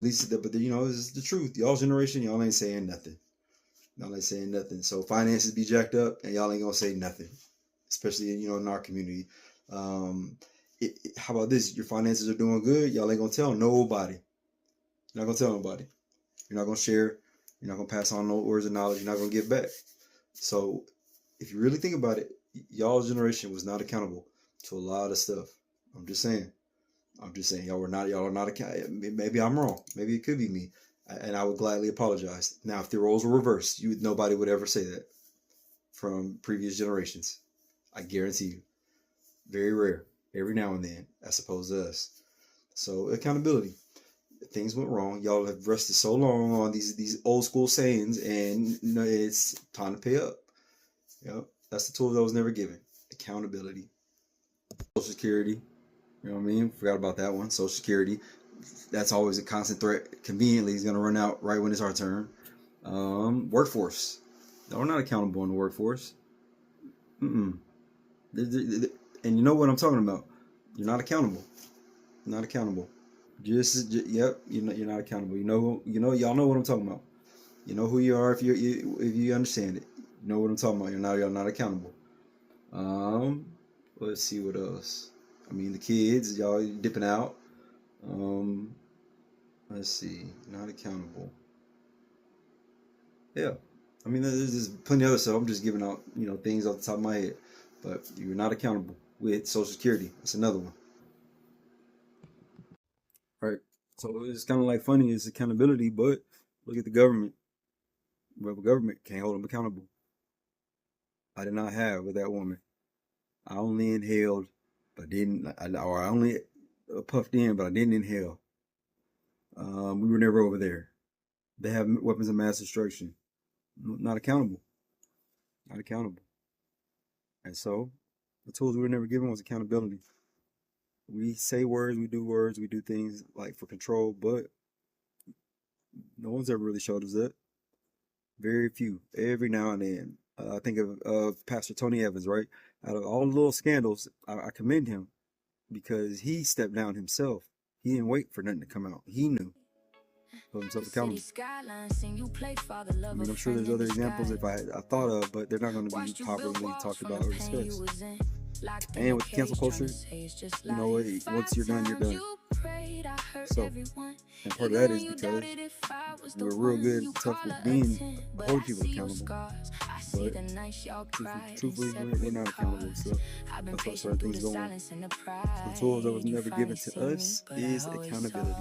At least, but you know, it's the truth. Y'all generation, y'all ain't saying nothing. Y'all ain't saying nothing. So finances be jacked up, and y'all ain't gonna say nothing, especially you know in our community. Um, how about this? Your finances are doing good. Y'all ain't gonna tell nobody. You're not gonna tell nobody. You're not gonna share. You're not gonna pass on no words of knowledge. You're not gonna give back. So if you really think about it, y'all's generation was not accountable to a lot of stuff. I'm just saying. I'm just saying y'all are not accountable. Maybe I'm wrong. Maybe it could be me, and I would gladly apologize. Now, if the roles were reversed, nobody would ever say that from previous generations. I guarantee you. Very rare. Every now and then, as opposed to us. So accountability. Things went wrong. Y'all have rested so long on these old school sayings, and you know, it's time to pay up. Yep, that's the tool that was never given. Accountability. Social Security. You know what I mean? Forgot about that one. Social Security. That's always a constant threat. Conveniently, it's going to run out right when it's our turn. Workforce. No, we're not accountable in the workforce. Mm-mm. And you know what I'm talking about. You're not accountable. You're not accountable. Yep. You're not accountable. Y'all know what I'm talking about. You know who you are if you understand it. You know what I'm talking about. You're not accountable. Um, let's see what else. I mean, the kids, y'all dipping out. Um, let's see, not accountable. Yeah, I mean, there's plenty of other stuff. I'm just giving out, things off the top of my head. But you're not accountable with Social Security. That's another one, right? So it's kind of like funny, it's accountability, but look at the government. Well, the government can't hold them accountable. I did not have with that woman. I only inhaled, but didn't, or I only puffed in, but I didn't inhale. We were never over there. They have weapons of mass destruction. Not accountable. Not accountable. And so, the tools we were never given was accountability. We say words, we do things like for control, but no one's ever really showed us that. Very few. Every now and then. I think of Pastor Tony Evans, right? Out of all the little scandals, I commend him because he stepped down himself. He didn't wait for nothing to come out. He knew. Held himself accountable. I mean, I'm sure there's other examples if I thought of, but they're not going to be popularly talked about or discussed. And with cancel culture, once you're done, you're done. So, and part of that is because we're real good and tough with holding people accountable. But truthfully, we're not accountable. So that's why certain things go on. So the tools that was never given to us is accountability.